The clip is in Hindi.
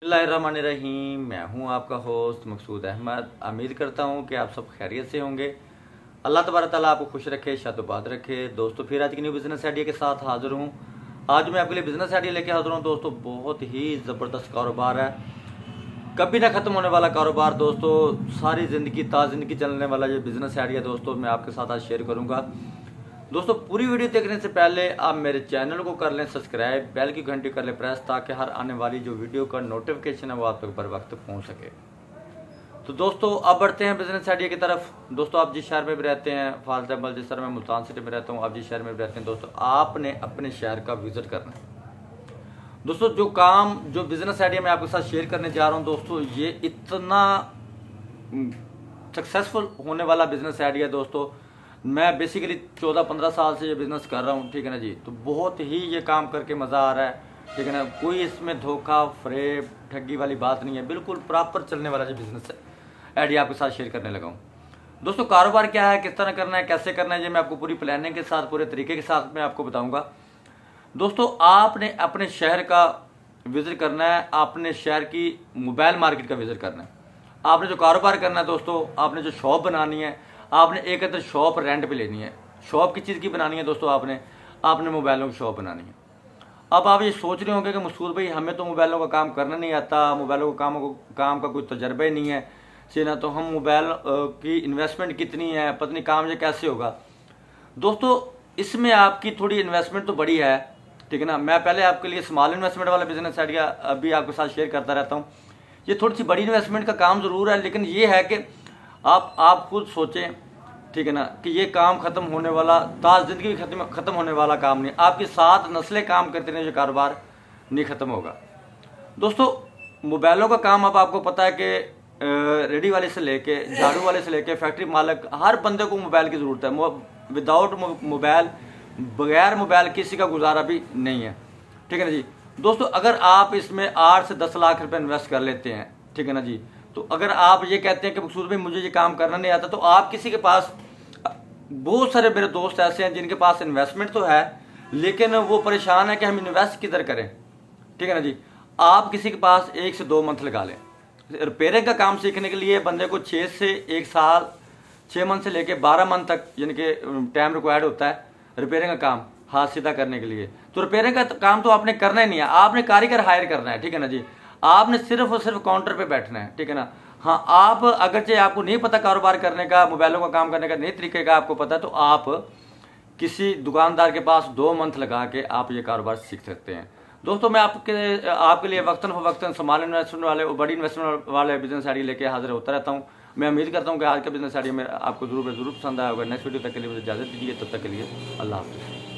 बिस्मिल्लाहिर्रहमानिर्रहीम। मैं हूं आपका होस्ट मकसूद अहमद। उम्मीद करता हूं कि आप सब खैरियत से होंगे। अल्लाह तबारक तआला आपको खुश रखे, शादोबाद रखे। दोस्तों फिर आज की न्यू बिज़नेस आइडिया के साथ हाज़िर हूं। आज मैं आपके लिए बिज़नेस आइडिया लेके हाज़िर हूं। दोस्तों बहुत ही ज़बरदस्त कारोबार है, कभी ना ख़त्म होने वाला कारोबार। दोस्तों सारी ज़िंदगी ज़िंदगी चलने वाला ये बिज़नेस आइडिया दोस्तों मैं आपके साथ आज शेयर करूँगा। दोस्तों पूरी वीडियो देखने से पहले आप मेरे चैनल को कर लें सब्सक्राइब, बेल की घंटी कर लें प्रेस, ताकि हर आने वाली जो वीडियो का नोटिफिकेशन है वो आप तक बर वक्त पहुंच सके। तो दोस्तों अब बढ़ते हैं बिजनेस आइडिया की तरफ। दोस्तों आप जिस शहर में भी रहते हैं, फॉर एग्जाम्पल जिस तरह मैं मुल्तान सिटी में रहता हूँ, आप जिस शहर में भी रहते हैं, दोस्तों आपने अपने शहर का विजिट करना है। दोस्तों जो बिजनेस आइडिया मैं आपके साथ शेयर करने जा रहा हूँ, दोस्तों ये इतना सक्सेसफुल होने वाला बिजनेस आइडिया। दोस्तों मैं बेसिकली 14-15 साल से ये बिज़नेस कर रहा हूँ, ठीक है ना जी। तो बहुत ही ये काम करके मज़ा आ रहा है, ठीक है ना। कोई इसमें धोखा फ्रेब ठगी वाली बात नहीं है, बिल्कुल प्रॉपर चलने वाला जो बिज़नेस है आइडिया आपके साथ शेयर करने लगा हूँ। दोस्तों कारोबार क्या है, किस तरह करना है, कैसे करना है, ये मैं आपको पूरी प्लानिंग के साथ, पूरे तरीके के साथ मैं आपको बताऊँगा। दोस्तों आपने अपने शहर का विज़िट करना है, अपने शहर की मोबाइल मार्केट का विज़िट करना है। आपने जो कारोबार करना है दोस्तों, आपने जो शॉप बनानी है, आपने एक अदर शॉप रेंट पे लेनी है। शॉप की चीज़ की बनानी है दोस्तों, आपने मोबाइलों की शॉप बनानी है। अब आप ये सोच रहे होंगे कि मकसूद भाई हमें तो मोबाइलों का काम करना नहीं आता, मोबाइलों का काम का कोई तजर्बा ही नहीं है, से ना तो हम मोबाइल की इन्वेस्टमेंट कितनी है, पता नहीं काम ये कैसे होगा। दोस्तों इसमें आपकी थोड़ी इन्वेस्टमेंट तो बड़ी है, ठीक है ना। मैं पहले आपके लिए स्मॉल इन्वेस्टमेंट वाला बिजनेस आइडिया अभी आपके साथ शेयर करता रहता हूँ। ये थोड़ी सी बड़ी इन्वेस्टमेंट का काम ज़रूर है, लेकिन ये है कि आप खुद सोचें, ठीक है ना, कि ये काम खत्म होने वाला, ज़िंदगी भी खत्म होने वाला काम नहीं। आपकी 7 नस्लें काम करते रहे, ये कारोबार नहीं खत्म होगा। दोस्तों मोबाइलों का काम अब आपको पता है कि रेडी वाले से लेके, झाड़ू वाले से लेके, फैक्ट्री मालिक, हर बंदे को मोबाइल की ज़रूरत है। विदाउट मोबाइल, बगैर मोबाइल किसी का गुजारा भी नहीं है, ठीक है ना जी। दोस्तों अगर आप इसमें 8 से 10 लाख रुपए इन्वेस्ट कर लेते हैं, ठीक है ना जी, तो अगर आप ये कहते हैं कि मकसूद भाई मुझे ये काम करना नहीं आता, तो आप किसी के पास, बहुत सारे मेरे दोस्त ऐसे हैं जिनके पास इन्वेस्टमेंट तो है लेकिन वो परेशान है कि हम इन्वेस्ट किधर करें, ठीक है ना जी। आप किसी के पास 1 से 2 मंथ लगा लें। रिपेयरिंग का काम सीखने के लिए बंदे को 6 से 1 साल, 6 मंथ से लेके 12 मंथ तक यानी कि टाइम रिक्वायर्ड होता है रिपेयरिंग का काम हाथ सीधा करने के लिए। तो रिपेयरिंग का काम तो आपने करना ही नहीं है, आपने कारीगर हायर करना है, ठीक है ना जी। आपने सिर्फ और सिर्फ काउंटर पे बैठना है, ठीक है ना। हाँ, आप अगरचे आपको नहीं पता कारोबार करने का, मोबाइलों का काम करने का नए तरीके का आपको पता है, तो आप किसी दुकानदार के पास 2 मंथ लगा के आप ये कारोबार सीख सकते हैं। दोस्तों मैं आपके लिए वक्तन फवक्तन स्मॉल इन्वेस्टमेंट वाले और बड़ी इन्वेस्टमेंट वाले बिजनेस आइडिया लेके हाजिर होता रहता हूँ। मैं उम्मीद करता हूँ कि आज का बिजनेस आइडिया में आपको जरूर पसंद आया होगा। नेक्स्ट वीडियो तक के लिए मुझे इजाज़त दीजिए, तब तक के लिए अल्लाह हाफ़िज़।